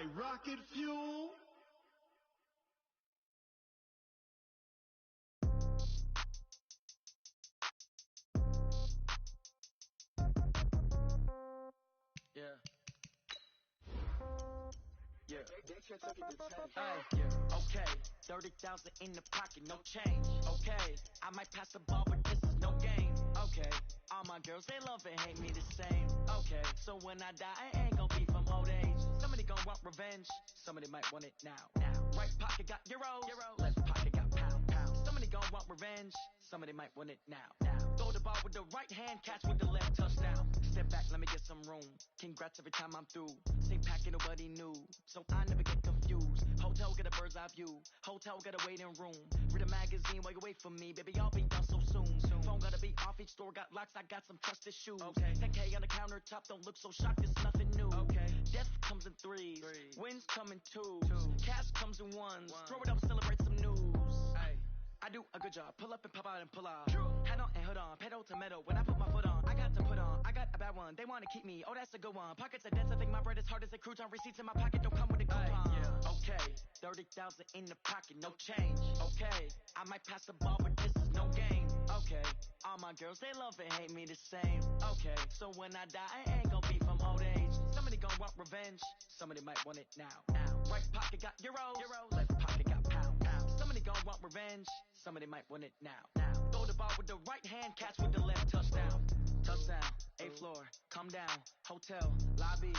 my rocket fuel. Yeah. Yeah. Yeah. Okay. 30,000 in the pocket, no change. Okay. I might pass the ball, but this is no game. Okay. All my girls, they love and hate me the same. Okay. So when I die, I ain't gon' be from old age. Somebody gon' want revenge. Somebody might want it now. Right pocket got euros. Left pocket got pound. Somebody gon' want revenge. Somebody might want it now. Throw the ball with the right hand, catch with the left, touchdown. Step back, let me get some room. Congrats every time I'm through. Same packet, nobody knew, so I never get confused. Hotel get a bird's eye view. Hotel got a waiting room. Read a magazine while you wait for me, baby. I'll be done so soon. Phone gotta be off, each store got locks. I got some trusted shoes. Okay. 10K on the countertop, don't look so shocked. It's nothing new. Okay. Death comes in threes. Wins come in twos. Cash comes in ones. Throw it up, celebrate some news. Ay. I do a good job. Pull up and pop out and pull out. Head on and hood on. Pedal to metal. When I put my foot on, I got to put on. I got a bad one. They want to keep me. Oh, that's a good one. Pockets are dense. I think my bread is hard as a crouton. Receipts in my pocket don't come with a coupon. Yeah. Okay. 30,000 in the pocket. No change. Okay. I might pass the ball, but this is no game. Okay. All my girls, they love and hate me the same. Okay. So when I die, I ain't gon' be from old age. Somebody gon' want revenge. Somebody might want it now. Right pocket got euros. Left pocket got pound. Somebody gon' want revenge. Somebody might want it now. Throw the ball with the right hand, catch with the left, touchdown. Touchdown, 8th floor, come down, hotel, lobby.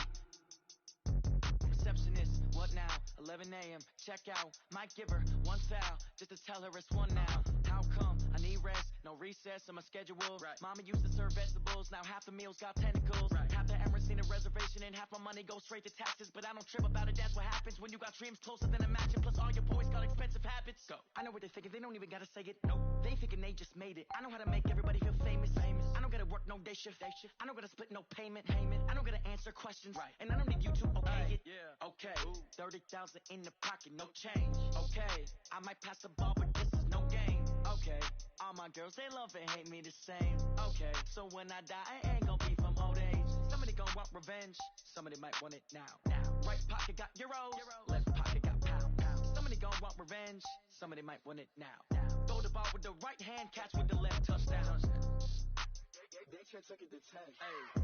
Receptionist, what now? 11 a.m., check out. Might give her one foul, just to tell her it's one now. How come? I need rest, no recess in my schedule. Right. Mama used to serve vegetables, now half the meals got tentacles. Right. Half the Emirates need a reservation and half my money goes straight to taxes. But I don't trip about it, that's what happens when you got dreams closer than a mansion. Plus all your boys got expensive habits. Go. I know what they're thinking, they don't even gotta say it. Nope. They thinking they just made it. I know how to make everybody feel famous. I don't gotta work no day shift. I don't gotta split no payment. I don't gotta answer questions. Right. And I don't need you to okay it. Yeah. Okay. 30,000 in the pocket, no change. Okay. I might pass the ball, but this is no game. Okay. All my girls, they love and hate me the same. Okay. So when I die, I ain't gon' be from old age. Somebody gon' want revenge. Somebody might want it now. Right pocket got euros. Left pocket got pound. Somebody gon' want revenge. Somebody might want it now. Throw the ball with the right hand, catch with the left, touchdown. They can't take it to 10. Hey.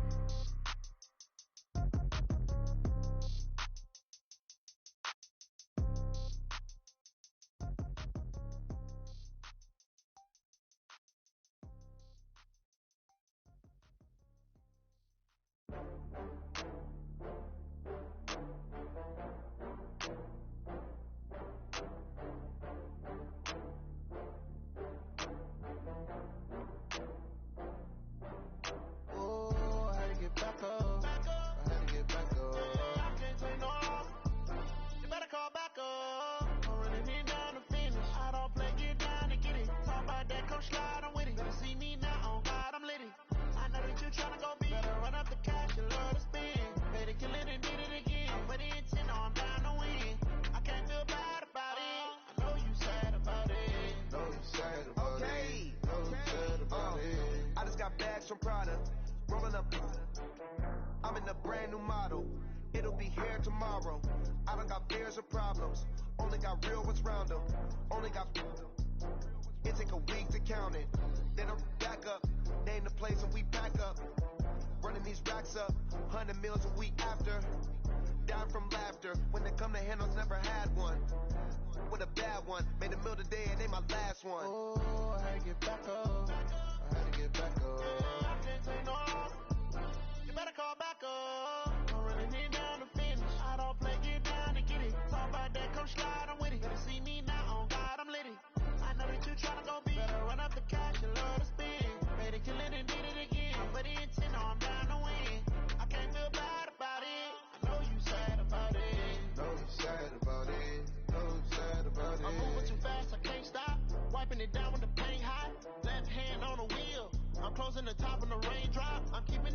I'm in a brand new model. It'll be here tomorrow. I don't got fears or problems. Only got real ones round them. Only got. It take a week to count it. Then I'm back up. Name the place and we pack up. Running these racks up. 100 meals a week after. Down from laughter. When they come to handles, never had one. With a bad one. Made a meal today and ain't my last one. Oh, I had to get back up. I had to get back up. I can't take no loss. You better call back up. I'm running it down to finish. I don't play, get down and get it. Talk about that, come slide, I'm with it. Better see me now, on God, I'm litty. I know that you tryna go big. Better run up the cash and love to spin. Made it, kill it, and did it again. But the intent, no, I'm down to win. I can't feel bad about it. I know you sad about it. Know you sad about it. Know you sad about it. I'm moving too fast, I can't stop. Wiping it down with the paint hot. Left hand on the wheel. I'm closing the top when the raindrop. I'm keeping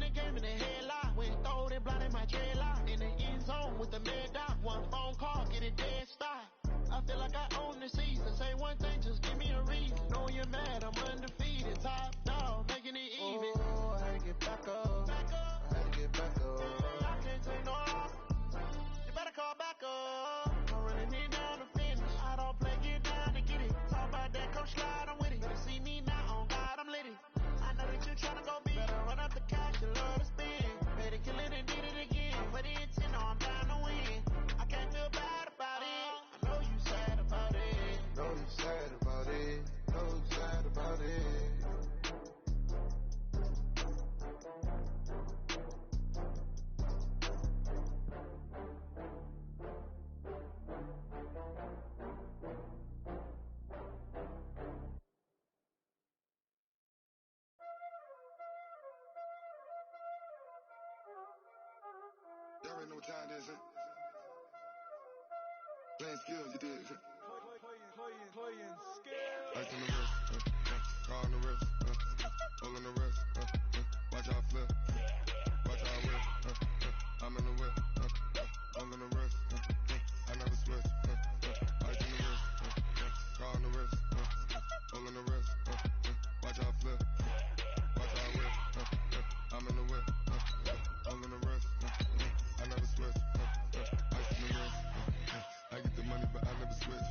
already know what time it is, huh? Playing skill, you did. Playing skill. Ice on the wrist, car on the wrist, all on the wrist, watch how I flip, watch how I whip, I'm in the whip, all on the wrist, I never switch, ice on the wrist, car on the wrist, all on the wrist, watch how I flip, watch how I whip, I'm in the whip, all on the wrist, I never switch, ice on the wrist, I get the money but I never switch.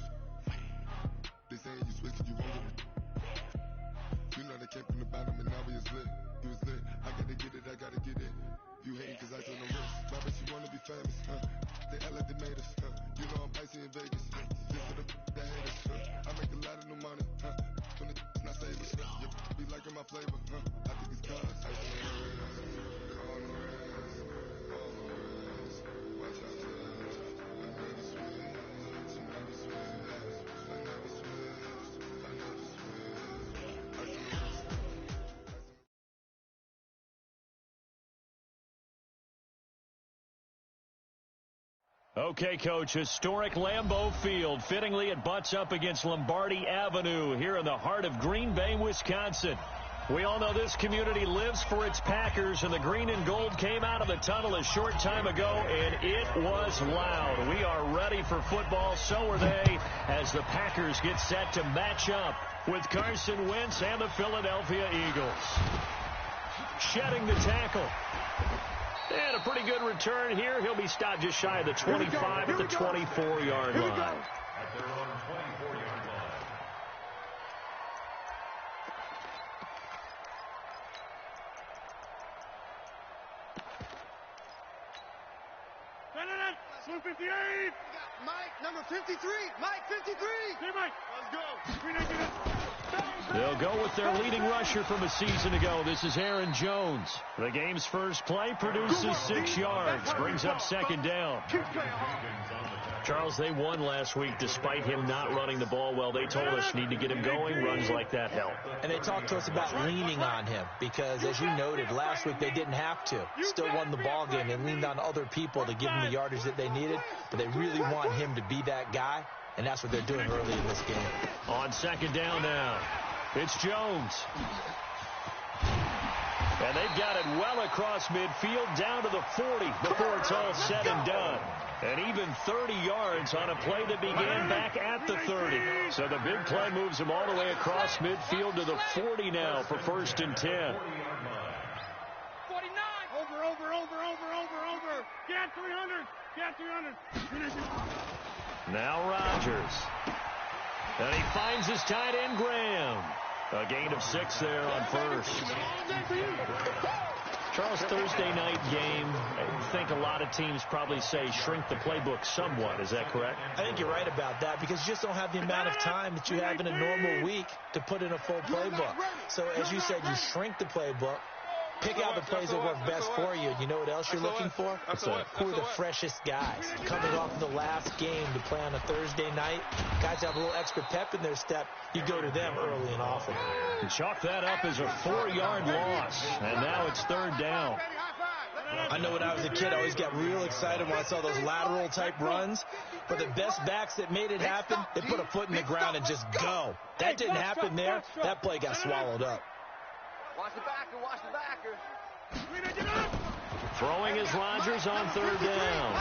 They saying you switch and you won't get it. You know they came from the bottom and now we is lit. You was lit. I gotta get it, I gotta get it. You hating cause I told them wrist. My bitch, you wanna be famous, They act like they made us, You know I'm icy in Vegas, Just for the that hate us, I make a lot of new money, When the not savers, You be liking my flavor, I think it's cause ice on the wrist, on the wrist, on the wrist. Watch out, touch. I never switch, I never switch. Okay, Coach, historic Lambeau Field. Fittingly, it butts up against Lombardi Avenue here in the heart of Green Bay, Wisconsin. We all know this community lives for its Packers, and the green and gold came out of the tunnel a short time ago, and it was loud. We are ready for football. So are they, as the Packers get set to match up with Carson Wentz and the Philadelphia Eagles. Shedding the tackle. And a pretty good return here. He'll be stopped just shy of the 25 at the 24-yard line. At their own 24-yard line. Blue 58. Mike, number 53. Mike, 53. Hey, Mike. Let's go. They'll go with their leading rusher from a season ago. This is Aaron Jones. The game's first play produces 6 yards, brings up second down. Charles, they won last week despite him not running the ball well. They told us need to get him going. Runs like that help. And they talked to us about leaning on him because, as you noted, last week they didn't have to. Still won the ball game. They leaned on other people to give them the yardage that they needed, but they really want him to be that guy, and that's what they're doing early in this game. On second down now, it's Jones. And they've got it well across midfield down to the 40 before it's all said and done. And even 30 yards on a play that began back at the 30. So the big play moves them all the way across midfield to the 40 now for 1st and 10. 49. Over. Get 300. Now Rodgers. And he finds his tight end, Graham. A gain of 6 there on first. Charles, Thursday night game, I think a lot of teams probably say shrink the playbook somewhat. Is that correct? I think you're right about that because you just don't have the amount of time that you have in a normal week to put in a full playbook. So, as you said, you shrink the playbook. Pick out the plays that work best for you. You know what else you're looking for? Who are the freshest guys? Coming off of the last game to play on a Thursday night, guys have a little extra pep in their step. You go to them early and often. Chalk that up as a 4-yard loss, and now it's 3rd down. I know when I was a kid, I always got real excited when I saw those lateral-type runs. But the best backs that made it happen, they put a foot in the ground and just go. That didn't happen there. That play got swallowed up. Watch the backer. Throwing is Rodgers on 3rd down.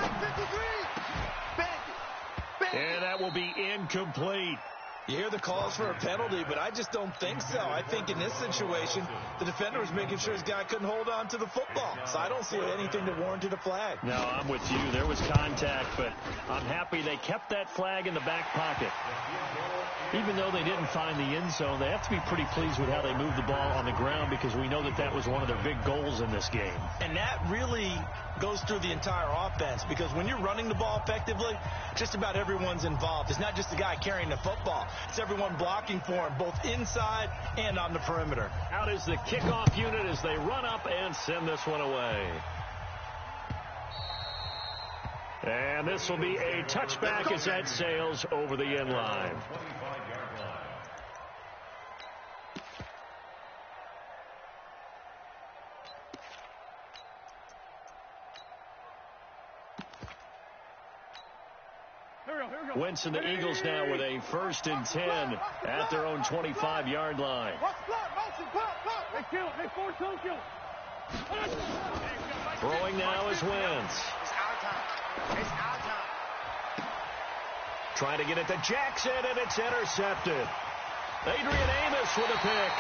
And that will be incomplete. You hear the calls for a penalty, but I just don't think so. I think in this situation, the defender was making sure his guy couldn't hold on to the football. So I don't see anything that warranted a flag. No, I'm with you. There was contact, but I'm happy they kept that flag in the back pocket. Even though they didn't find the end zone, they have to be pretty pleased with how they moved the ball on the ground because we know that was one of their big goals in this game. And that really goes through the entire offense because when you're running the ball effectively, just about everyone's involved. It's not just the guy carrying the football. It's everyone blocking for him, both inside and on the perimeter. Out is the kickoff unit as they run up and send this one away. And this will be a touchback as that sails over the end line. Wentz and the Eagles now with a 1st and 10 at their own 25-yard line. Throwing now is Wentz. Trying to get it to Jackson, and it's intercepted. Adrian Amos with a pick.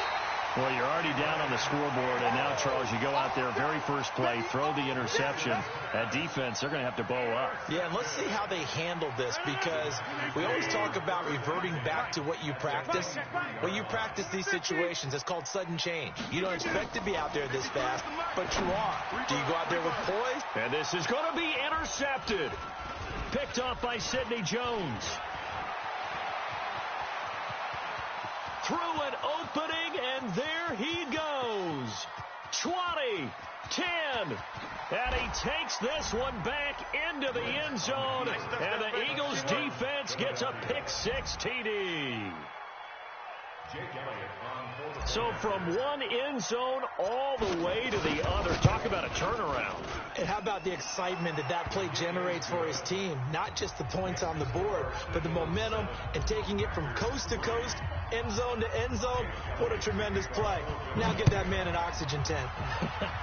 Well, you're already down on the scoreboard, and now, Charles, you go out there, very first play, throw the interception. That defense, they're going to have to bow up. Yeah, and let's see how they handle this, because we always talk about reverting back to what you practice. When you practice these situations, it's called sudden change. You don't expect to be out there this fast, but you are. Do you go out there with poise? And this is going to be intercepted. Picked off by Sidney Jones. Through an opening, and there he goes. 20, 10, and he takes this one back into the end zone, and the Eagles defense gets a pick-6 TD. So from one end zone all the way to the other. Talk about a turnaround. And how about the excitement that play generates for his team? Not just the points on the board, but the momentum and taking it from coast to coast, end zone to end zone. What a tremendous play. Now give that man an oxygen tank.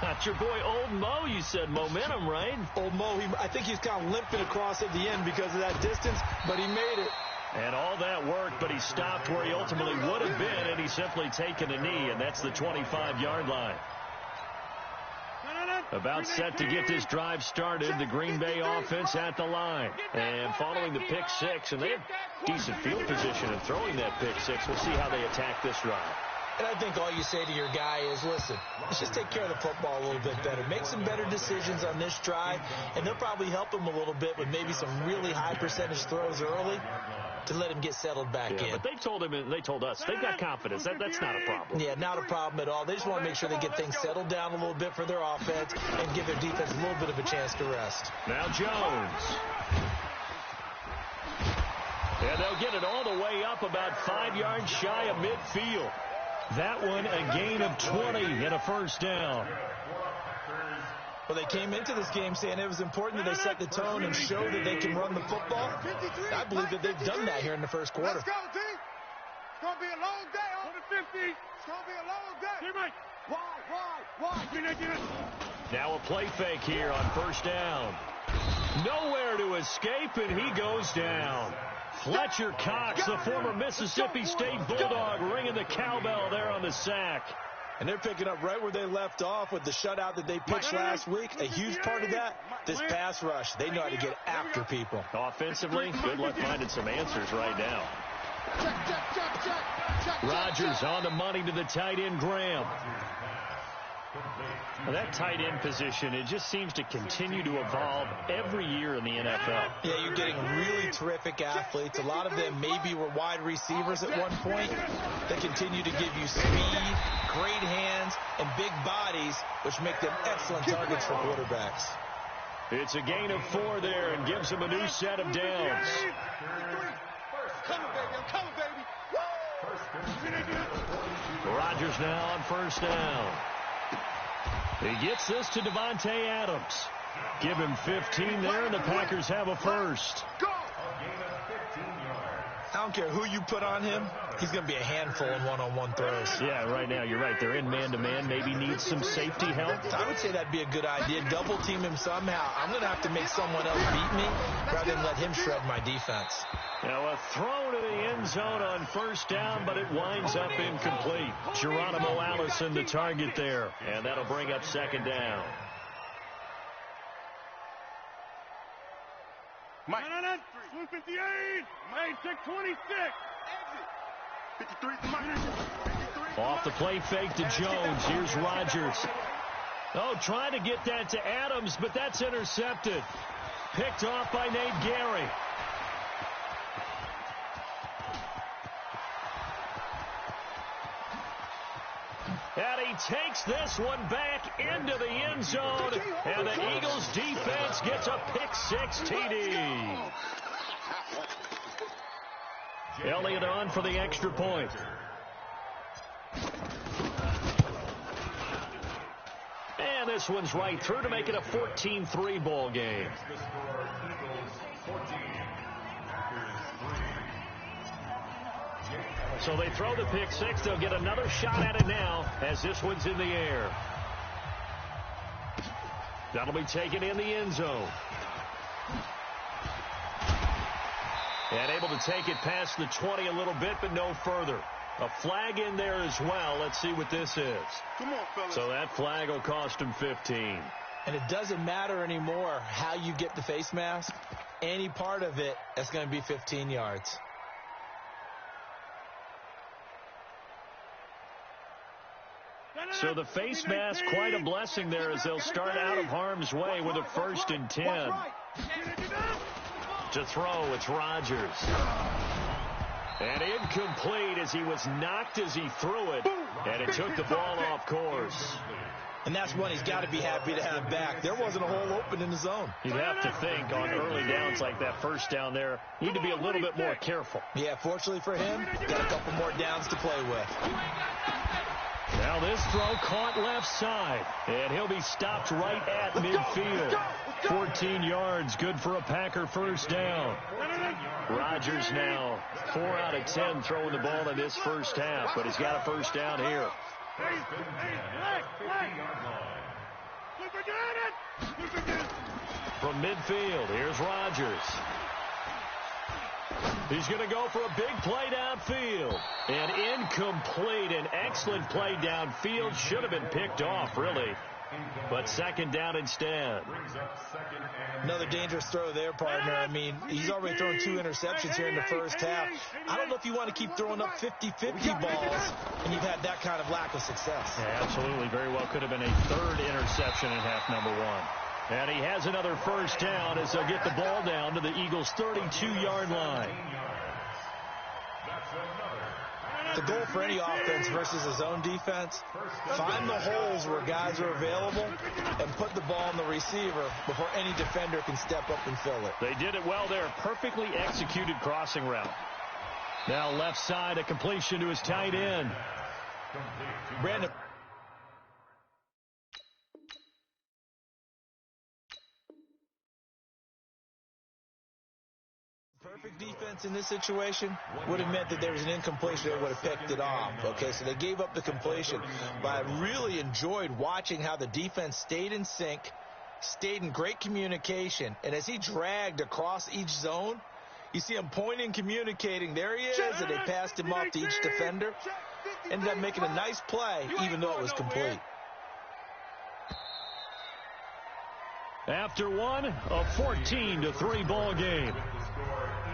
That's your boy Old Mo. You said momentum, right? Old Mo, I think he's kind of limping across at the end because of that distance, but he made it. And all that worked, but he stopped where he ultimately would have been, and he's simply taken a knee, and that's the 25-yard line. About set to get this drive started, the Green Bay offense at the line. And following the pick-6, and they have decent field position in throwing that pick-6. We'll see how they attack this drive. And I think all you say to your guy is, listen, let's just take care of the football a little bit better. Make some better decisions on this drive, and they'll probably help him a little bit with maybe some really high percentage throws early to let him get settled back in. But they told him, and they told us, they've got confidence. That's not a problem. Yeah, not a problem at all. They just want to make sure they get things settled down a little bit for their offense and give their defense a little bit of a chance to rest. Now Jones. And they'll get it all the way up about 5 yards shy of midfield. That one a gain of 20 and a first down. Well, they came into this game saying it was important that they set the tone and show that they can run the football. I believe that they've done that here in the first quarter. Let's go, T. It's going to be a long day. On the 50. It's going to be a long day. Wide. Now a play fake here on first down. Nowhere to escape, and he goes down. Fletcher Cox, the former Mississippi State Bulldog, ringing the cowbell there on the sack. And they're picking up right where they left off with the shutout that they pitched last week. A huge part of that, this pass rush. They know how to get after people. Offensively, good luck finding some answers right now. Rodgers on the money to the tight end, Graham. Well, that tight end position, it just seems to continue to evolve every year in the NFL. Yeah, you're getting really terrific athletes. A lot of them maybe were wide receivers at one point. They continue to give you speed, great hands, and big bodies, which make them excellent targets for quarterbacks. It's a gain of 4 there and gives them a new set of downs. I'm coming, baby. Rodgers now on first down. He gets this to Devontae Adams. Give him 15 there, and the Packers have a first. I don't care who you put on him. He's going to be a handful in one-on-one throws. Yeah, right now, you're right. They're in man-to-man. Maybe needs some safety help. I would say that'd be a good idea. Double team him somehow. I'm going to have to make someone else beat me rather than let him shred my defense. Now a throw to the end zone on first down, but it winds up incomplete. Geronimo Allison the target there, and that'll bring up second down. Mike. 158. Mike, 626. Exit. 53. Off the play fake to Jones. Here's Rodgers. Oh, trying to get that to Adams, but that's intercepted. Picked off by Nate Gary. And he takes this one back into the end zone, and the Eagles defense gets a pick-6 TD. Elliott on for the extra point. And this one's right through to make it a 14-3 ball game. So they throw the pick six. They'll get another shot at it now as this one's in the air. That'll be taken in the end zone. And able to take it past the 20 a little bit, but no further. A flag in there as well. Let's see what this is. Come on, fellas. So that flag will cost him 15. And it doesn't matter anymore how you get the face mask. Any part of it, that's going to be 15 yards. So the face mask, quite a blessing there as they'll start out of harm's way with a 1st and 10. To throw, it's Rodgers. And incomplete as he was knocked as he threw it. And it took the ball off course. And that's one he's got to be happy to have back. There wasn't a hole open in the zone. You'd have to think on early downs like that, first down there, need to be a little bit more careful. Yeah, fortunately for him, got a couple more downs to play with. Now this throw caught left side, and he'll be stopped right at midfield. 14 yards, good for a Packer first down. Rodgers now 4 out of 10 throwing the ball in this first half, but he's got a first down here. From midfield, here's Rodgers. He's going to go for a big play downfield. And incomplete. An excellent play downfield. Should have been picked off, really. But second down instead. Another dangerous throw there, partner. I mean, he's already thrown 2 interceptions here in the first half. I don't know if you want to keep throwing up 50-50 balls and you've had that kind of lack of success. Yeah, absolutely. Very well could have been a 3rd interception in half number 1. And he has another first down as they'll get the ball down to the Eagles' 32-yard line. The goal for any offense versus a zone defense, find the holes where guys are available and put the ball on the receiver before any defender can step up and fill it. They did it well there. Perfectly executed crossing route. Now left side, a completion to his tight end. Brandon. Perfect defense in this situation would have meant that there was an incompletion. They would have picked it off. Okay, so they gave up the completion. But I really enjoyed watching how the defense stayed in sync, stayed in great communication. And as he dragged across each zone, you see him pointing, communicating. There he is, and they passed him off to each defender. Ended up making a nice play, even though it was complete. After one, a 14-3 ball game.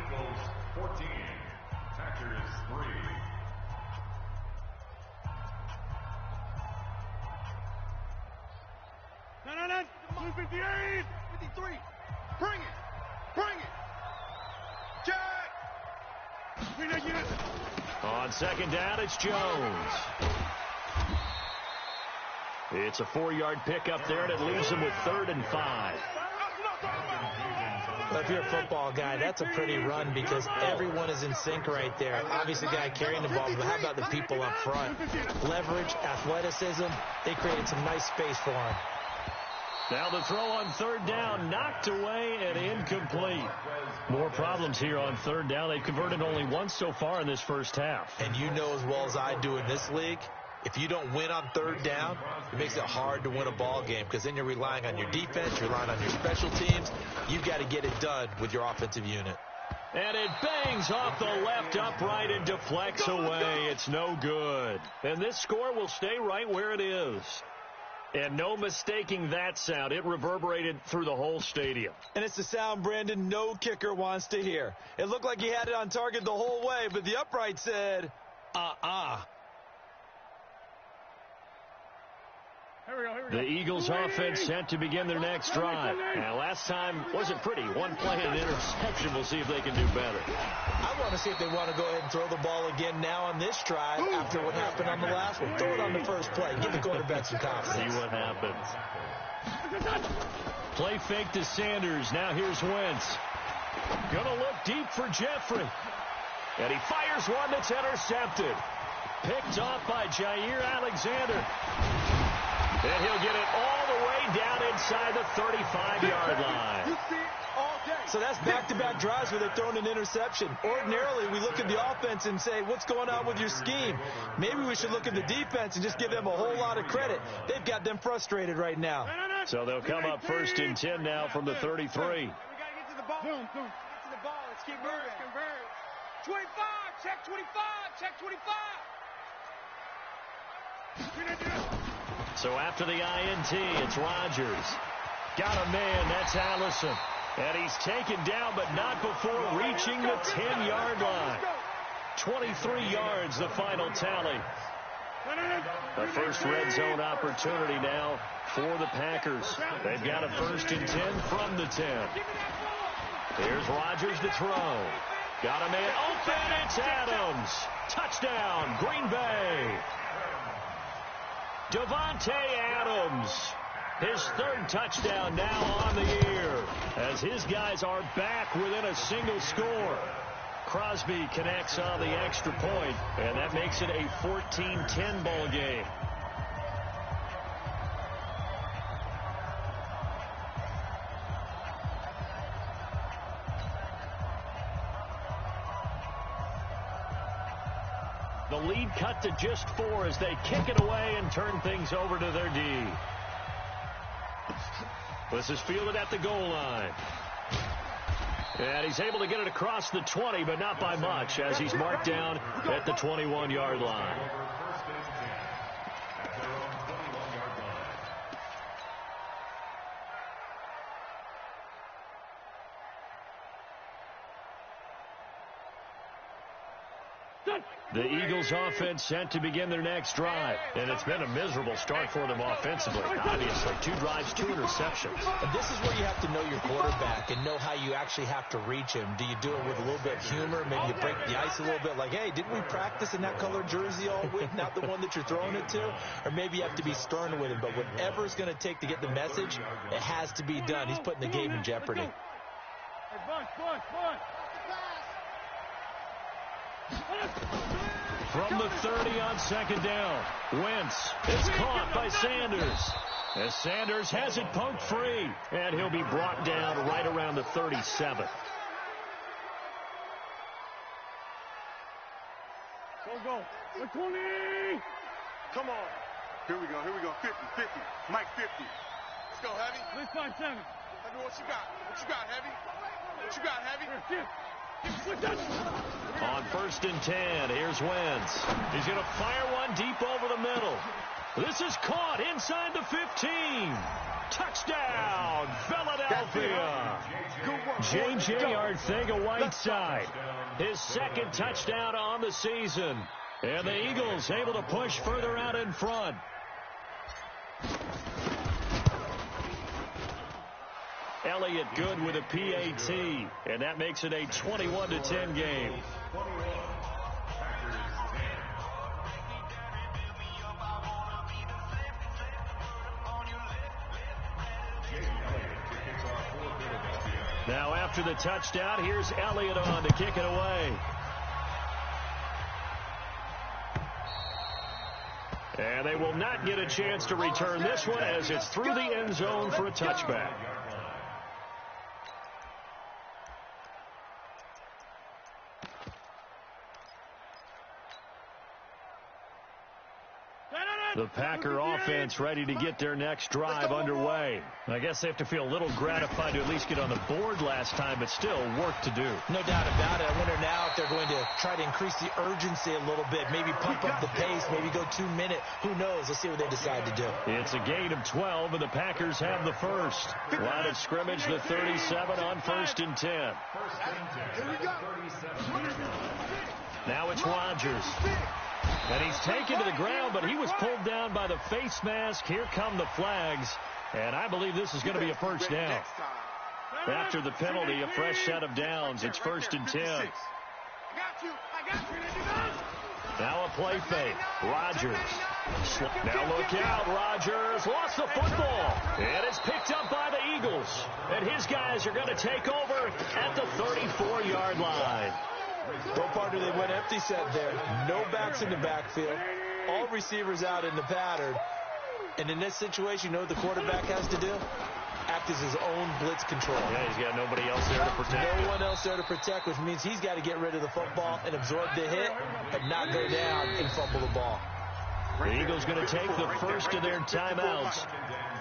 Eagles 14, Packers 3. No. 58, 53. Bring it. Jack. On second down, it's Jones. It's a 4-yard pickup there, and it leaves him with 3rd and 5. Well, if you're a football guy, that's a pretty run because everyone is in sync right there. Obviously, the guy carrying the ball, but how about the people up front? Leverage, athleticism, they created some nice space for him. Now the throw on 3rd down, knocked away and incomplete. More problems here on 3rd down. They've converted only once so far in this first half. And you know as well as I do in this league, if you don't win on 3rd down, it makes it hard to win a ball game because then you're relying on your defense, you're relying on your special teams. You've got to get it done with your offensive unit. And it bangs off the left upright and deflects away. It's no good. And this score will stay right where it is. And no mistaking that sound. It reverberated through the whole stadium. And it's the sound, Brandon, no kicker wants to hear. It looked like he had it on target the whole way, but the upright said, The Eagles offense set to begin their next drive. And last time wasn't pretty. One play and an interception. We'll see if they can do better. I want to see if they want to go ahead and throw the ball again now on this drive after what happened on the last one. Throw it on the first play. Give the quarterback some confidence. See what happens. Play fake to Sanders. Now here's Wentz. Gonna look deep for Jeffrey. And he fires one that's intercepted. Picked off by Jair Alexander. And he'll get it all the way down inside the 35-yard line. So that's back-to-back drives where they're throwing an interception. Ordinarily, we look at the offense and say, what's going on with your scheme? Maybe we should look at the defense and just give them a whole lot of credit. They've got them frustrated right now. So they'll come up 1st and 10 now from the 33. We got to get to the ball. Get to the ball. Let's keep moving. 25. Check 25. Check 25. So after the INT, it's Rodgers. Got a man. That's Allison. And he's taken down, but not before reaching the 10-yard line. 23 yards, the final tally. The first red zone opportunity now for the Packers. They've got a 1st and 10 from the 10. Here's Rodgers to throw. Got a man open. It's Adams. Touchdown, Green Bay. Devontae Adams. His 3rd touchdown now on the year as his guys are back within a single score. Crosby connects on the extra point, and that makes it a 14-10 ball game. The lead cut to just 4 as they kick it away and turn things over to their D. This is fielded at the goal line. And he's able to get it across the 20, but not by much, as he's marked down at the 21-yard line. The Eagles offense set to begin their next drive, and it's been a miserable start for them offensively. Obviously, 2 drives, 2 interceptions. And this is where you have to know your quarterback and know how you actually have to reach him. Do you do it with a little bit of humor? Maybe you break the ice a little bit, like, hey, didn't we practice in that colored jersey all week, not the one that you're throwing it to? Or maybe you have to be stern with him, but whatever it's going to take to get the message, it has to be done. He's putting the game in jeopardy. Hey, Bush. From the 30 on 2nd down, Wentz is caught by Sanders. As Sanders has it poked free, and he'll be brought down right around the 37. Go. 20. Come on. Here we go. 50. Mike 50. Let's go, Heavy. 357. Heavy, what you got, Heavy? On 1st and 10, here's Wentz. He's going to fire one deep over the middle. This is caught inside the 15. Touchdown, Philadelphia. J.J. Arcega-Whiteside, his 2nd touchdown on the season. And the Eagles able to push further out in front. Elliott good with a PAT, and that makes it a 21-10 game. Now after the touchdown, here's Elliott on to kick it away. And they will not get a chance to return this one as it's through the end zone for a touchback. The Packer offense ready to get their next drive underway. I guess they have to feel a little gratified to at least get on the board last time, but still work to do. No doubt about it. I wonder now if they're going to try to increase the urgency a little bit, maybe pump up the pace, maybe go 2-minute. Who knows? Let's see what they decide to do. It's a gain of 12, and the Packers have the first. Line of scrimmage, the 37 on 1st and 10. Now it's Rodgers. And he's taken to the ground, but he was pulled down by the face mask. Here come the flags, and I believe this is going to be a first down. After the penalty, a fresh set of downs. It's 1st and 10. Now a play fake. Rodgers. Now look out. Rodgers lost the football. And it's picked up by the Eagles. And his guys are going to take over at the 34-yard line. Pro partner, they went empty set there. No backs in the backfield. All receivers out in the pattern. And in this situation, you know what the quarterback has to do? Act as his own blitz control. Yeah, he's got nobody else there to protect. No one else there to protect, which means he's got to get rid of the football and absorb the hit, but not go down and fumble the ball. The Eagles going to take the first of their timeouts.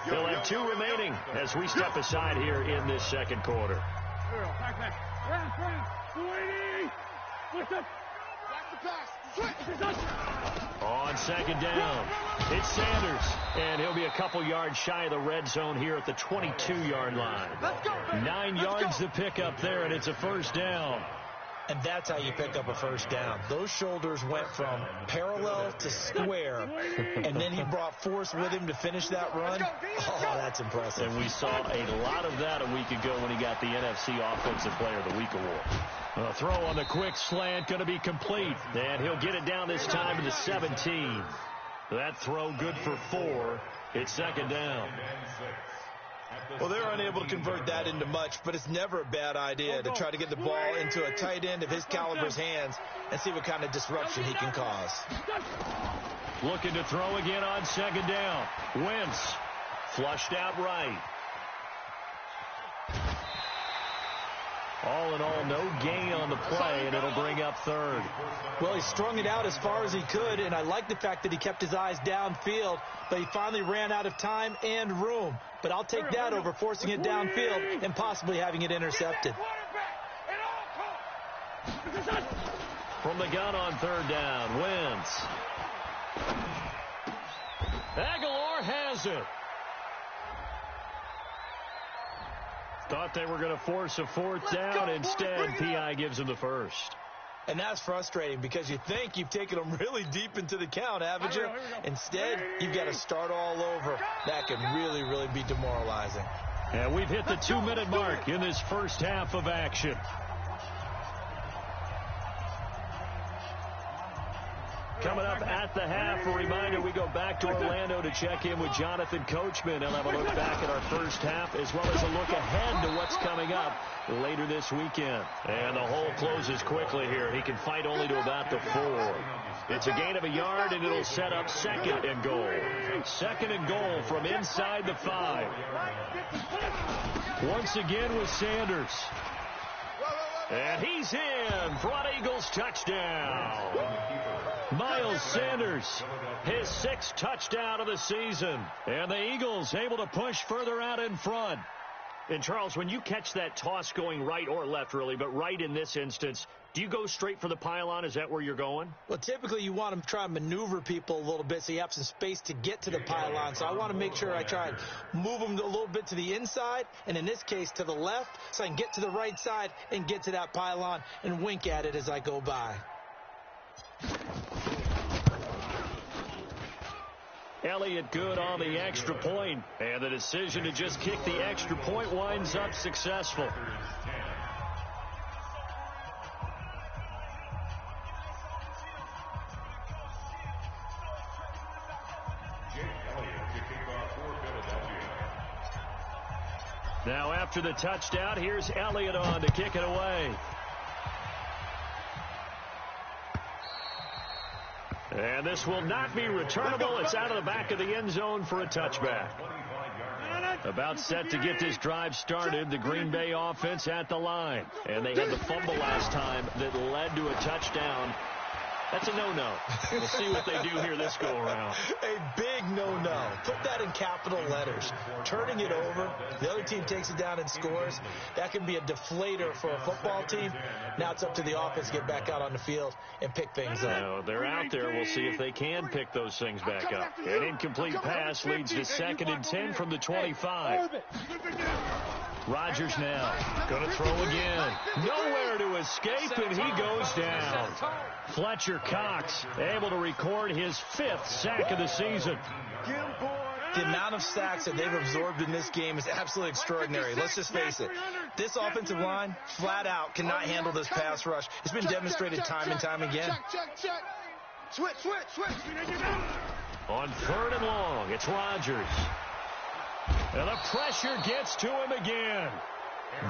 They'll have 2 remaining as we step aside here in this second quarter. On second down, it's Sanders, and he'll be a couple yards shy of the red zone here at the 22-yard line. 9 yards to pick up there, and it's a first down. And that's how you pick up a first down. Those shoulders went from parallel to square, and then he brought force with him to finish that run. Oh, that's impressive. And we saw a lot of that a week ago when he got the NFC Offensive Player of the Week award. A throw on the quick slant going to be complete, and he'll get it down this time to the 17. That throw good for 4. It's second down. Well, they're unable to convert that into much, but it's never a bad idea to try to get the ball into a tight end of his caliber's hands and see what kind of disruption he can cause. Looking to throw again on second down. Wentz flushed out right. All in all, no gain on the play, and it'll bring up third. Well, he strung it out as far as he could, and I like the fact that he kept his eyes downfield, but he finally ran out of time and room. But I'll take that over forcing it downfield and possibly having it intercepted. From the gun on third down, Wentz. Aguilar has it. Thought they were going to force a fourth down. Instead, P.I. gives him the first. And that's frustrating because you think you've taken them really deep into the count, haven't you? Instead, you've got to start all over. That can really, really be demoralizing. And we've hit the 2-minute mark in this first half of action. Coming up at the half, a reminder, we go back to Orlando to check in with Jonathan Coachman. He'll have a look back at our first half as well as a look ahead to what's coming up later this weekend. And the hole closes quickly here. He can fight only to about the 4. It's a gain of a yard, and it'll set up second and goal. Second and goal from inside the 5. Once again with Sanders. And he's in for an Eagles touchdown. Miles Sanders, his 6th touchdown of the season. And the Eagles able to push further out in front. And, Charles, when you catch that toss going right or left, really, but right in this instance, do you go straight for the pylon? Is that where you're going? Well, typically you want to try and maneuver people a little bit so you have some space to get to the pylon. So I want to make sure I try and move them a little bit to the inside, and in this case to the left, so I can get to the right side and get to that pylon and wink at it as I go by. Elliott good on the extra point, and the decision to just kick the extra point winds up successful. Now after the touchdown, here's Elliott on to kick it away. And this will not be returnable. It's out of the back of the end zone for a touchback. About set to get this drive started, the Green Bay offense at the line. And they had the fumble last time that led to a touchdown. That's a no-no. We'll see what they do here this go-around. A big no-no. Put that in capital letters. Turning it over, the other team takes it down and scores. That can be a deflator for a football team. Now it's up to the offense to get back out on the field and pick things up. Now, they're out there. We'll see if they can pick those things back up. An incomplete pass leads to 2nd and 10 from the 25. Rodgers now going to throw again. Nowhere to escape, and he goes down. Fletcher Cox able to record his 5th sack of the season. The amount of sacks that they've absorbed in this game is absolutely extraordinary. Let's just face it. This offensive line, flat out, cannot handle this pass rush. It's been demonstrated time and time again. Switch. On 3rd and long, it's Rodgers. And the pressure gets to him again.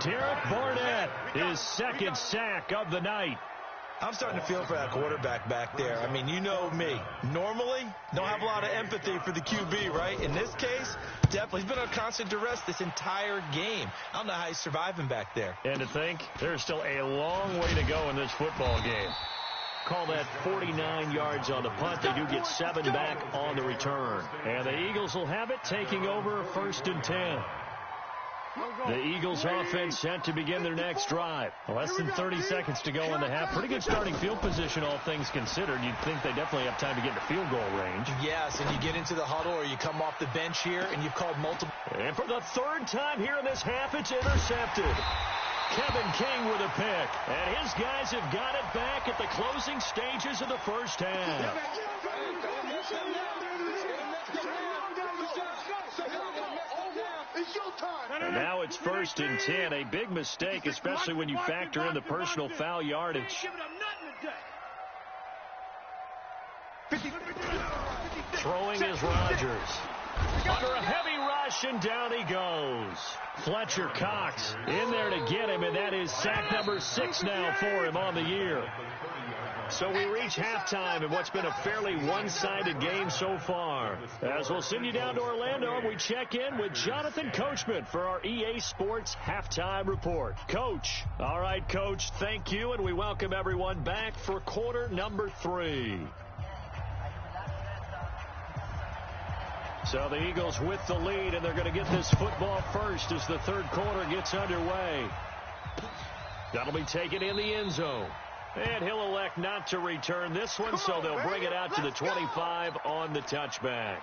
Derek Barnett, his 2nd sack of the night. I'm starting to feel for that quarterback back there. I mean, you know me. Normally, don't have a lot of empathy for the QB, right? In this case, definitely. He's been on constant duress this entire game. I don't know how he's surviving back there. And to think, there's still a long way to go in this football game. Call that 49 yards on the punt. They do get 7 back on the return. And the Eagles will have it, taking over 1st and 10. The Eagles offense set to begin their next drive. Less than 30 seconds to go in the half. Pretty good starting field position, all things considered. You'd think they definitely have time to get into field goal range. Yes, and you get into the huddle or you come off the bench here and you've called multiple. And for the 3rd time here in this half, it's intercepted. Kevin King with a pick. And his guys have got it back at the closing stages of the first half. And now it's 1st and 10. A big mistake, especially when you factor in the personal foul yardage. Throwing is Rodgers. Under a heavy rush, and down he goes. Fletcher Cox in there to get him, and that is sack number 6 now for him on the year. So we reach halftime in what's been a fairly one-sided game so far. As we'll send you down to Orlando, we check in with Jonathan Coachman for our EA Sports Halftime Report. Coach. All right, Coach, thank you, and we welcome everyone back for quarter number 3. So the Eagles with the lead, and they're going to get this football first as the 3rd quarter gets underway. That'll be taken in the end zone. And he'll elect not to return this one, so they'll bring it out to the 25 on the touchback.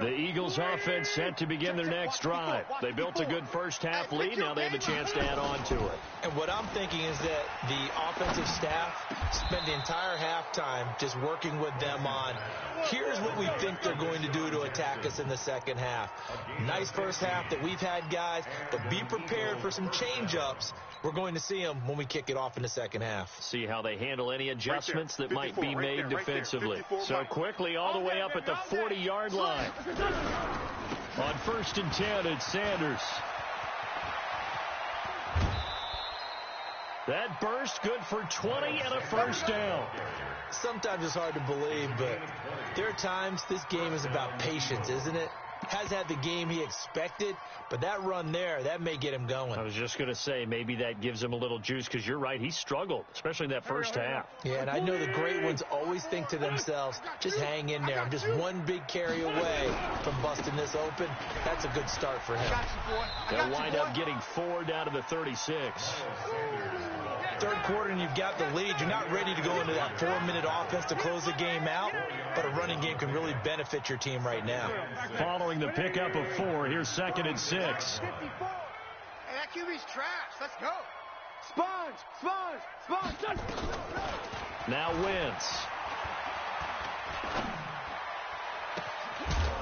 The Eagles offense set to begin their next drive. They built a good first half lead. Now they have a chance to add on to it. And what I'm thinking is that the offensive staff spent the entire halftime just working with them on, here's what we think they're going to do to attack us in the second half. Nice first half that we've had, guys, but be prepared for some change-ups. We're going to see them when we kick it off in the second half. See how they handle any adjustments that might be made defensively. So quickly all the way up at the 40-yard line. On 1st and 10, it's Sanders. That burst good for 20 and a first down. Sometimes it's hard to believe, but there are times this game is about patience, isn't it? Has had the game he expected, but that run there, that may get him going. I was just going to say, maybe that gives him a little juice, because you're right, he struggled, especially in that first half. Yeah, and I know the great ones always think to themselves, just hang in there. I'm just one big carry away from busting this open. That's a good start for him. They'll wind up getting 4 down to the 36. 3rd quarter and you've got the lead. You're not ready to go into that 4-minute offense to close the game out, but a running game can really benefit your team right now. Following the pickup of 4, here's 2nd and 6. Hey, that QB's trash. Let's go. Sponge. Now Wentz.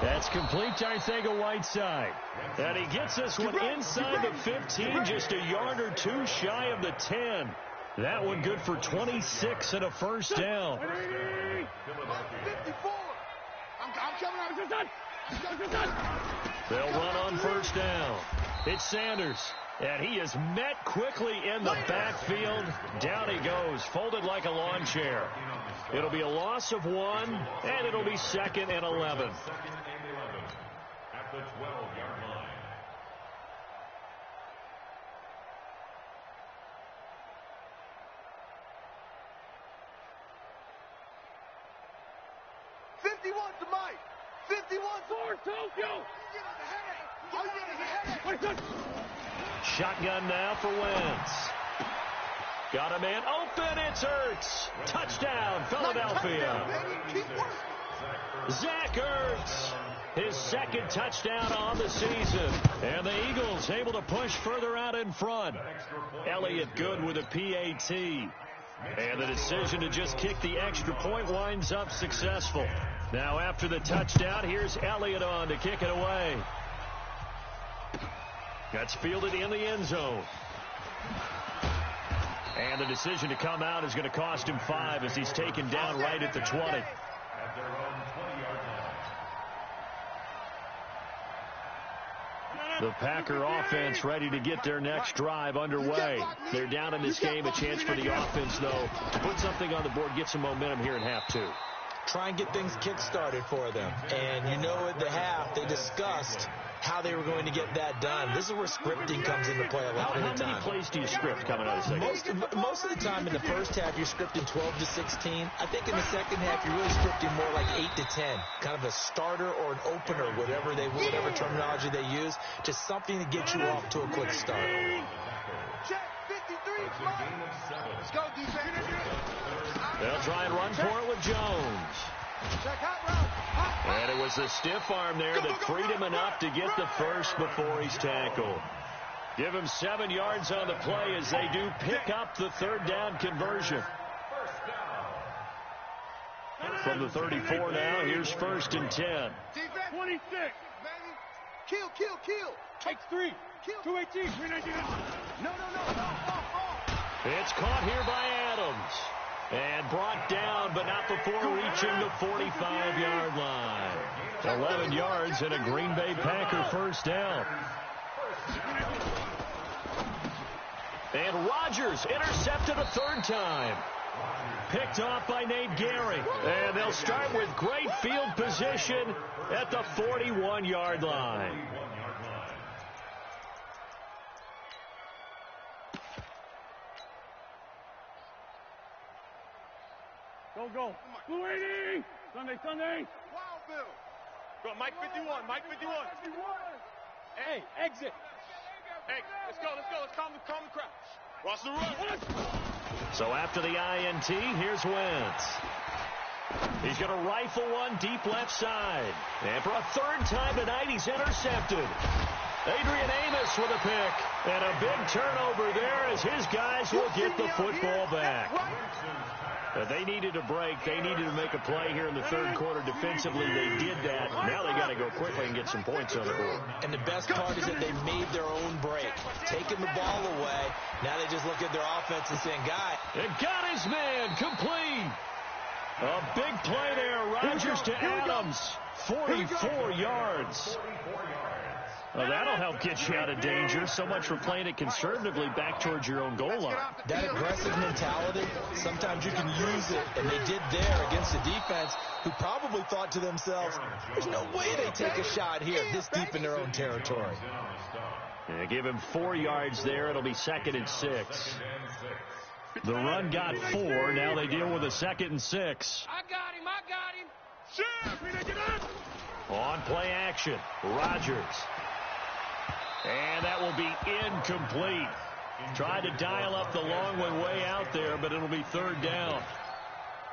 That's complete to Arcega-Whiteside. And he gets this one inside the 15, just a yard or 2 shy of the 10. That one good for 26 and a first down. 54. I'm coming out. They'll run on first down. It's Sanders. And he is met quickly in the backfield. Down he goes, folded like a lawn chair. It'll be a loss of 1, and it'll be 2nd and 11. At the 12-yard line. To Mike. 51 for Tokyo. Shotgun now for Wentz. Got a man open. It's Ertz. Touchdown, Philadelphia. Zach Ertz, his 2nd touchdown on the season. And the Eagles able to push further out in front. Elliott good with a PAT. And the decision to just kick the extra point winds up successful. Now after the touchdown, here's Elliott on to kick it away. That's fielded in the end zone. And the decision to come out is going to cost him 5 as he's taken down right at the 20. At their own 20-yard line. The Packer offense ready to get their next drive underway. They're down in this game. A chance for the offense, though, to put something on the board, get some momentum here in half 2. Try and get things kick-started for them. And you know at the half, they discussed how they were going to get that done. This is where scripting comes into play a lot of the time. How many plays do you script coming out of the second? Most of the time in the first half, you're scripting 12 to 16. I think in the second half, you're really scripting more like 8 to 10. Kind of a starter or an opener, whatever terminology they use. Just something to get you off to a quick start. Check 53. Let's go, defense. They'll try and run for it with Jones. And it was a stiff arm there that freed him enough to get the first before he's tackled. Give him 7 yards on the play as they do pick up the third down conversion. From the 34 now, here's 1st and 10. 26. Kill. X3. 218. 319. No. It's caught here by Adams. And brought down, but not before reaching the 45-yard line. 11 yards and a Green Bay Packer first down. And Rodgers intercepted a 3rd time. Picked off by Nate Gehring. And they'll start with great field position at the 41-yard line. Go. Blue 80. Sunday. Wild Bill. Go, Mike 51. Hey, exit. Hey, let's go. Let's calm the crowd. Watch the run. So after the INT, here's Wentz. He's going to rifle one deep left side. And for a 3rd time tonight, he's intercepted. Adrian Amos with a pick. And a big turnover there as his guys will get the football back. They needed a break. They needed to make a play here in the 3rd quarter. Defensively, they did that. Now they got to go quickly and get some points on the board. And the best part is that they made their own break. Taking the ball away. Now they just look at their offense and saying, It got his man complete. A big play there. Rodgers to Adams. 44 yards. Well, that'll help get you out of danger. So much for playing it conservatively back towards your own goal line. That aggressive mentality, sometimes you can use it, and they did there against a defense who probably thought to themselves, there's no way they take a shot here this deep in their own territory. Yeah, give him 4 yards there. It'll be 2nd and 6. The run got 4. Now they deal with a 2nd and 6. I got him. Shit. On play action, Rodgers. And that will be incomplete. Tried to dial up the long one way out there, but it'll be 3rd down.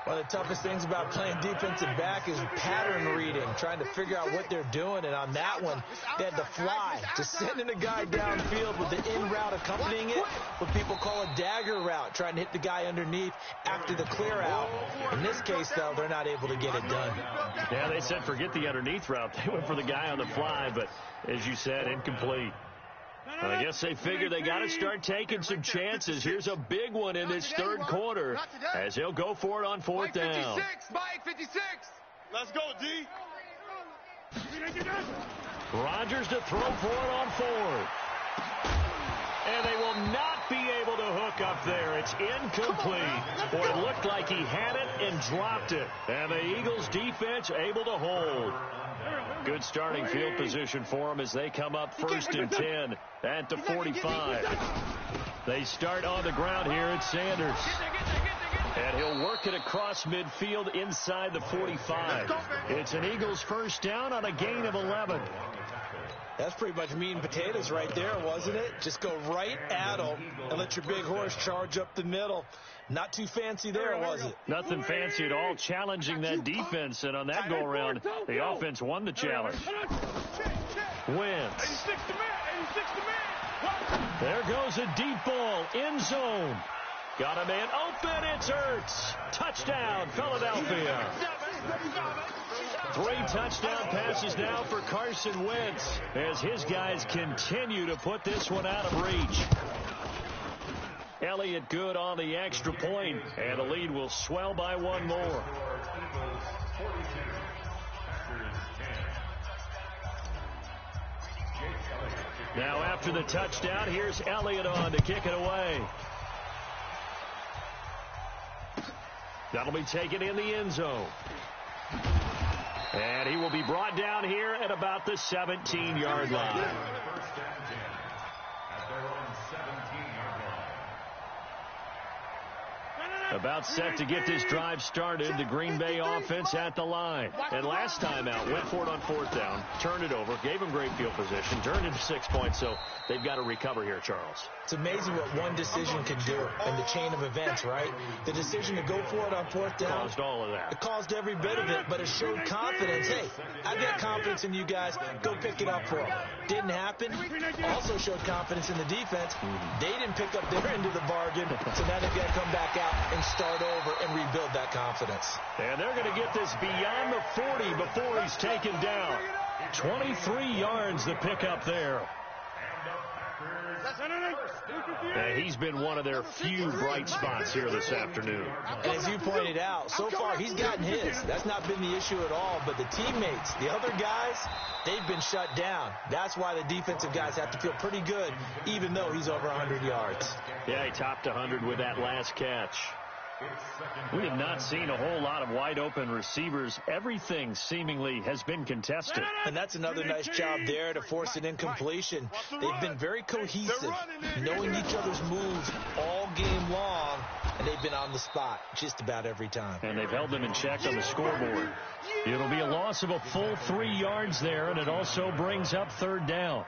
One of the toughest things about playing defensive back is pattern reading, trying to figure out what they're doing. And on that one, they had to fly, just sending a guy downfield with the in route accompanying it, what people call a dagger route, trying to hit the guy underneath after the clear out. In this case, though, they're not able to get it done. Yeah, they said forget the underneath route. They went for the guy on the fly, but as you said, incomplete. Well, I guess they figured they got to start taking some chances. Here's a big one in this 3rd quarter as he'll go for it on 4th down. Mike 56. Let's go, D. Rodgers to throw for it on 4th. And they will not be able to hook up there. It's incomplete. Boy, it looked like he had it and dropped it. And the Eagles defense able to hold. Good starting field position for them as they come up 1st and 10 at the 45. They start on the ground here at Sanders. And he'll work it across midfield inside the 45. It's an Eagles first down on a gain of 11. That's pretty much meat and potatoes right there, wasn't it? Just go right at them and let your big horse charge up the middle. Not too fancy there, was it? Nothing fancy at all, challenging that defense. And on that go-around, the offense won the challenge. Wentz. There goes a deep ball, end zone. Got a man open, it's Ertz. Touchdown, Philadelphia. 3 touchdown passes now for Carson Wentz as his guys continue to put this one out of reach. Elliott good on the extra point, and the lead will swell by one more. Now after the touchdown, here's Elliott on to kick it away. That'll be taken in the end zone. And he will be brought down here at about the 17-yard line. First down 10 at their own 17-yard line. About set to get this drive started, the Green Bay offense at the line. And last time out, went for it on fourth down, turned it over, gave them great field position, turned into 6 points, so they've got to recover here, Charles. It's amazing what one decision can do in the chain of events, right? The decision to go for it on fourth down. Caused all of that. It caused every bit of it, but it showed confidence. Hey, I've got confidence in you guys. Go pick it up for them. Didn't happen. Also showed confidence in the defense. They didn't pick up their end of the bargain, so now they've got to come back out and start over and rebuild that confidence. And they're going to get this beyond the 40 before he's taken down. 23 yards the pickup there. And he's been one of their few bright spots here this afternoon. And as you pointed out, so far he's gotten his. That's not been the issue at all. But the teammates, the other guys, they've been shut down. That's why the defensive guys have to feel pretty good, even though he's over 100 yards. Yeah, he topped 100 with that last catch. We have not seen a whole lot of wide-open receivers. Everything seemingly has been contested. And that's another nice job there to force an incompletion. They've been very cohesive, knowing each other's moves all game long, and they've been on the spot just about every time. And they've held them in check on the scoreboard. It'll be a loss of a full 3 yards there, and it also brings up third down.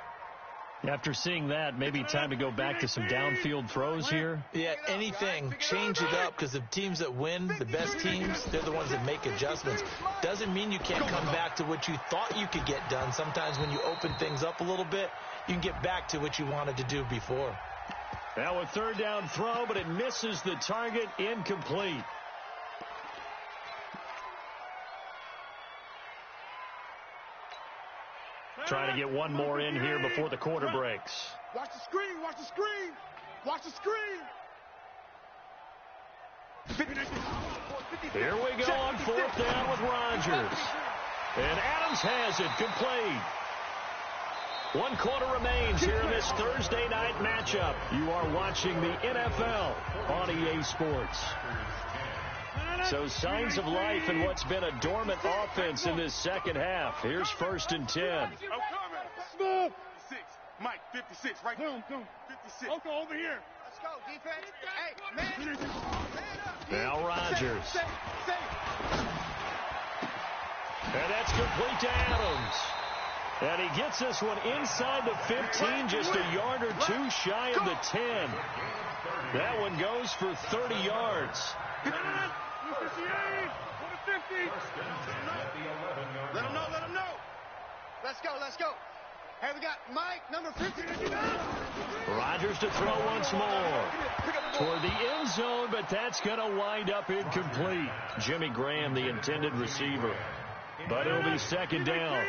After seeing that, maybe time to go back to some downfield throws here. Yeah, anything. Change it up, because the teams that win, the best teams, they're the ones that make adjustments. Doesn't mean you can't come back to what you thought you could get done. Sometimes when you open things up a little bit, you can get back to what you wanted to do before. Now a third down throw, but it misses the target, incomplete. Trying to get one more in here before the quarter breaks. Watch the screen, watch the screen, watch the screen. Here we go on fourth down with Rodgers. And Adams has it, complete. 1 quarter remains here in this Thursday night matchup. You are watching the NFL on EA Sports. So signs of life in what's been a dormant offense in this second half. Here's 1st and 10. Smooth. 56. Mike, 56, right there. 56. Okay, over here. Let's go, defense. Hey, man. Now Rodgers. And that's complete to Adams. And he gets this one inside the 15, just a yard or two shy of the 10. That one goes for 30 yards. Let him know. Let's go. Hey, we got Mike, number 50. Rodgers to throw once more. Toward the end zone, but that's going to wind up incomplete. Jimmy Graham, the intended receiver. But it'll be second down.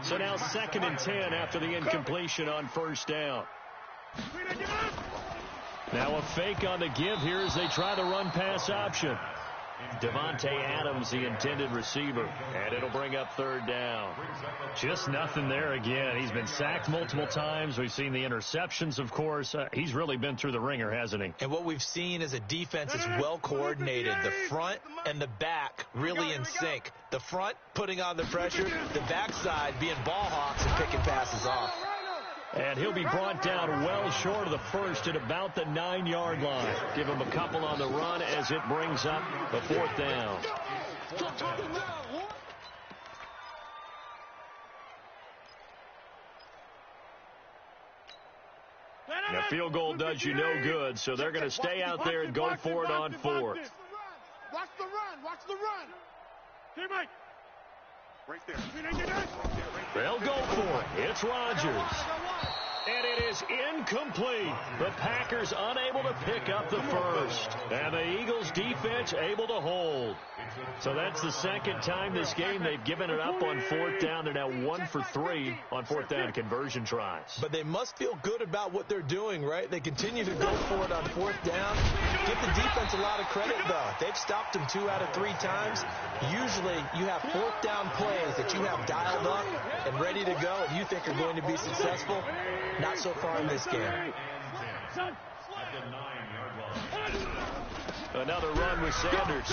So now 2nd and 10 after the incompletion on first down. Now a fake on the give here as they try the run-pass option. Devontae Adams, the intended receiver, and it'll bring up third down. Just nothing there again. He's been sacked multiple times. We've seen the interceptions, of course. He's really been through the ringer, hasn't he? And what we've seen is a defense that's well coordinated. The front and the back really in sync. The front putting on the pressure, the backside being ball hawks and picking passes off. And he'll be brought down well short of the first at about the 9-yard line. Give him a couple on the run as it brings up the fourth down. And a field goal does you no good, so they're going to stay out there and go for it on fourth. Watch the run. Hey, Mike. Right there. They'll go for it. It's Rodgers. And it is incomplete. The Packers unable to pick up the first. And the Eagles defense able to hold. So that's the second time this game they've given it up on fourth down. They're now 1 for 3 on fourth down conversion tries. But they must feel good about what they're doing, right? They continue to go for it on fourth down. Give the defense a lot of credit, though. They've stopped them 2 out of 3 times. Usually you have fourth down plays that you have dialed up and ready to go and you think are going to be successful. Not so far in this game. Another run with Sanders.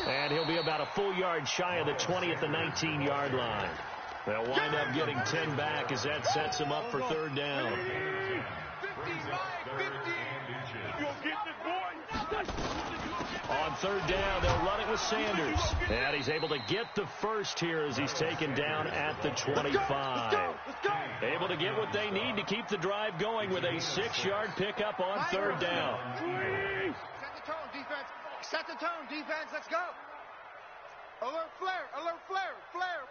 And he'll be about a full yard shy of the 20 at the 19-yard line. They'll wind up getting 10 back as that sets him up for third down. On third down, they'll run it with Sanders. And he's able to get the first here as he's taken down at the 25. Able to get what they need to keep the drive going with a 6-yard pickup on third down. Set the tone, defense. Set the tone, defense. Let's go. Alert flare, alert flare, flare.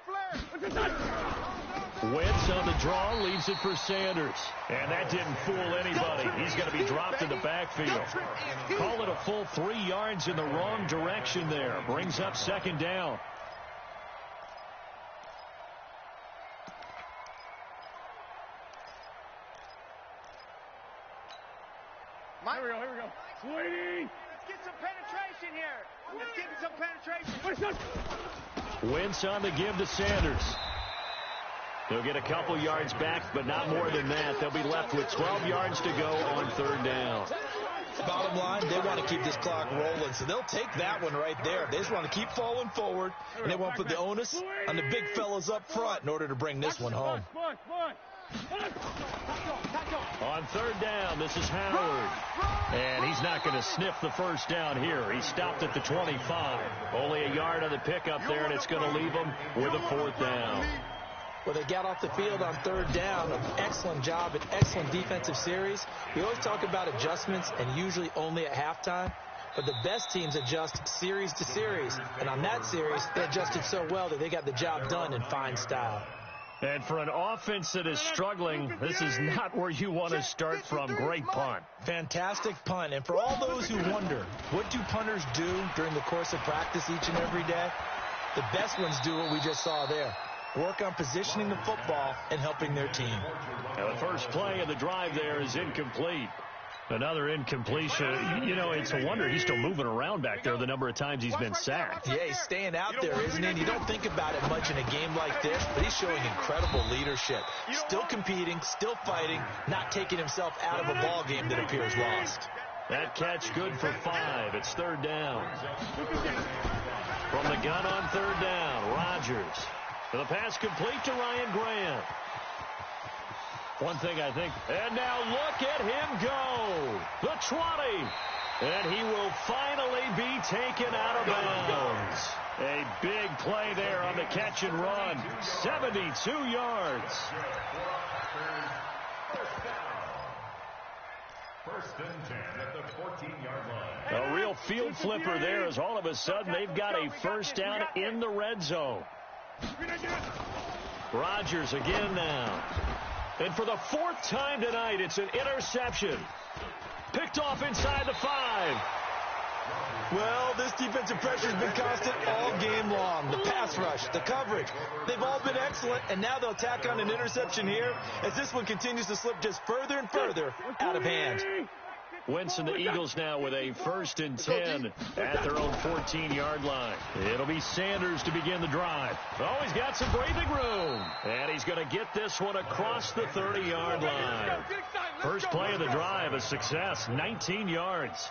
Wentz on the draw, leaves it for Sanders. And that didn't fool anybody. He's going to be dropped in the backfield. Call it a full 3 yards in the wrong direction there. Brings up second down. Here we go. Sweetie! Let's get some penetration here. Let's get some penetration. Wentz on the give to Sanders. They'll get a couple yards back, but not more than that. They'll be left with 12 yards to go on third down. Bottom line, they want to keep this clock rolling, so they'll take that one right there. They just want to keep falling forward, and they want to put the onus on the big fellas up front in order to bring this one home. On third down, this is Howard. And he's not going to sniff the first down here. He stopped at the 25. Only a yard on the pickup there, and it's going to leave him with a fourth down. Well, they got off the field on third down. An excellent job, an excellent defensive series. We always talk about adjustments, and usually only at halftime. But the best teams adjust series to series. And on that series, they adjusted so well that they got the job done in fine style. And for an offense that is struggling, this is not where you want to start from. Great punt. Fantastic punt. And for all those who wonder, what do punters do during the course of practice each and every day? The best ones do what we just saw there. Work on positioning the football and helping their team. Now the first play of the drive there is incomplete. Another incompletion. You know, it's a wonder he's still moving around back there the number of times he's been sacked. Yeah, he's staying out there, isn't he? And you don't think about it much in a game like this, but he's showing incredible leadership. Still competing, still fighting, not taking himself out of a ball game that appears lost. That catch good for 5. It's third down. From the gun on third down, Rodgers. The pass complete to Ryan Grant. One thing I think, and now look at him go. The 20. And he will finally be taken out of bounds. A big play there on the catch and run. 72 yards. First and 10 at the 14-yard line. A real field flipper there as all of a sudden they've got a first down in the red zone. Rodgers again now. And for the 4th time tonight, it's an interception. Picked off inside the 5. Well, this defensive pressure has been constant all game long. The pass rush, the coverage, they've all been excellent, and now they'll tack on an interception here as this one continues to slip just further and further out of hand. Wentz and the Eagles now with a 1st and 10 at their own 14-yard line. It'll be Sanders to begin the drive. Oh, he's got some breathing room. And he's going to get this one across the 30-yard line. First play of the drive, a success, 19 yards.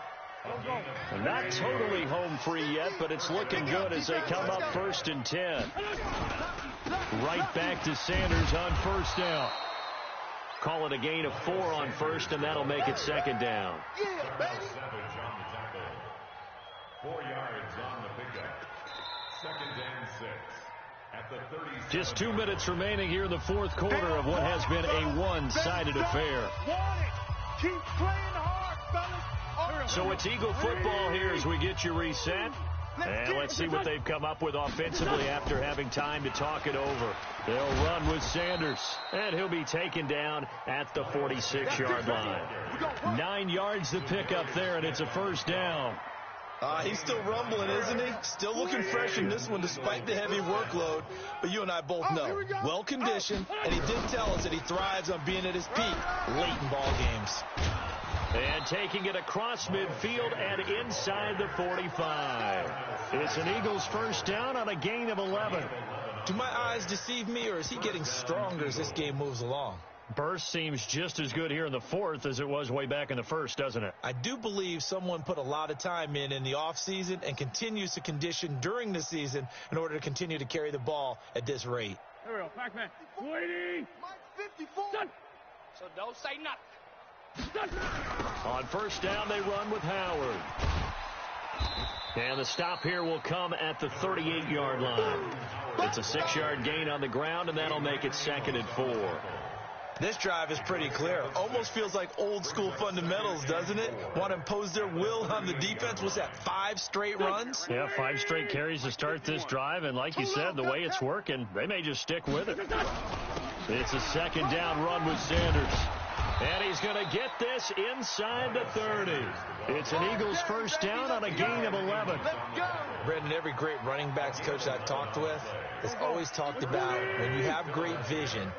Not totally home free yet, but it's looking good as they come up 1st and 10. Right back to Sanders on first down. Call it a gain of 4 on first, and that'll make it second down. Savage on the tackle. 4 yards on the pickup. 2nd and 6. At the 36. Just 2 minutes remaining here in the 4th quarter of what has been a one-sided affair. Keep playing hard, fellas. So it's Eagle football here as we get you reset. And let's see what they've come up with offensively after having time to talk it over. They'll run with Sanders, and he'll be taken down at the 46-yard line. 9 yards to pick up there, and it's a first down. He's still rumbling, isn't he? Still looking fresh in this one despite the heavy workload. But you and I both know, well-conditioned, and he did tell us that he thrives on being at his peak late in ball games. And taking it across midfield and inside the 45. It's an Eagles first down on a gain of 11. Do my eyes deceive me, or is he getting stronger as this game moves along? Burst seems just as good here in the fourth as it was way back in the first, doesn't it? I do believe someone put a lot of time in the offseason and continues to condition during the season in order to continue to carry the ball at this rate. There we go. Back man. Waiting. 54. Done. So don't say nothing. On first down, they run with Howard. And the stop here will come at the 38-yard line. It's a 6-yard gain on the ground, and that'll make it 2nd and 4. This drive is pretty clear. Almost feels like old-school fundamentals, doesn't it? Want to impose their will on the defense. Was that 5 straight runs? Yeah, 5 straight carries to start this drive, and like you said, the way it's working, they may just stick with it. It's a 2nd down run with Sanders. And he's going to get this inside the 30. It's an Eagles first down on a gain of 11. Brendan, every great running backs coach I've talked with has always talked about when you have great vision,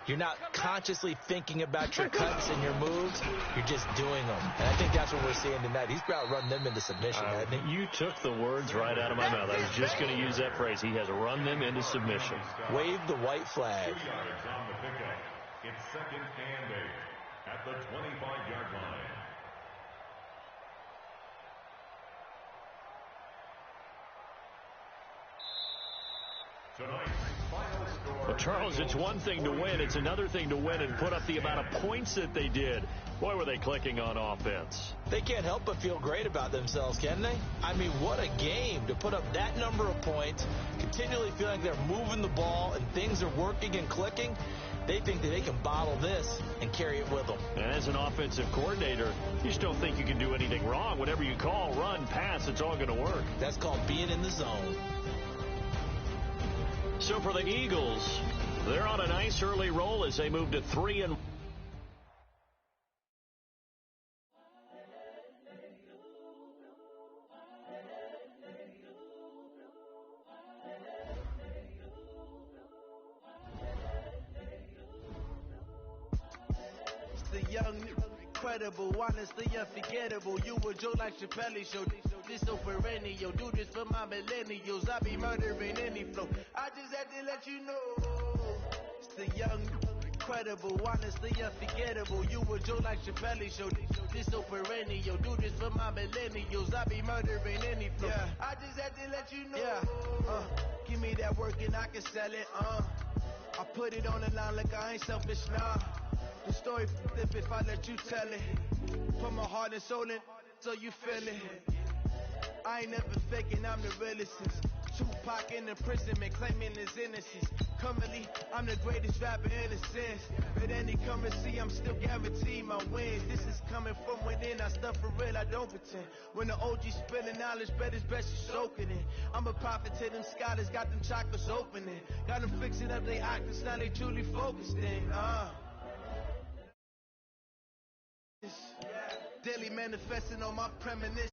you're not consciously thinking about your cuts and your moves, you're just doing them. And I think that's what we're seeing tonight. He's about to run them into submission, hasn't he? You took the words right out of my mouth. I was just going to use that phrase. He has run them into submission. Wave the white flag. It's 2nd and 8 at the 25-yard line. Well, Charles, it's one thing to win. It's another thing to win and put up the amount of points that they did. Boy, were they clicking on offense. They can't help but feel great about themselves, can they? I mean, what a game to put up that number of points, continually feeling they're moving the ball and things are working and clicking. They think that they can bottle this and carry it with them. And as an offensive coordinator, you just don't think you can do anything wrong. Whatever you call, run, pass, it's all going to work. That's called being in the zone. So for the Eagles, they're on a nice early roll as they move to 3-1. The young, incredible, honestly unforgettable. You a joke like Chappelle show. This so perennial. Do this for my millennials. I be murdering any flow. I just had to let you know. It's the young, incredible, honestly unforgettable. You a joke like Chappelle show. This so perennial. Do this for my millennials. I be murdering any flow. Yeah. I just had to let you know. Yeah. Give me that work and I can sell it. I put it on the line like I ain't selfish, nah. The story if I let you tell it. Put my heart and soul in so you feel it. I ain't never faking, I'm the realest since Tupac in imprisonment, claiming his innocence. Currently, I'm the greatest rapper in a sense. At any currency, I'm still guaranteed my wins. This is coming from within, I stuff for real, I don't pretend. When the OG spilling knowledge, bet it's best you soak it in. I'm a prophet to them scholars, got them chakras opening. Got them fixing up they octaves, now they truly focused in. Daily manifesting on my premonition.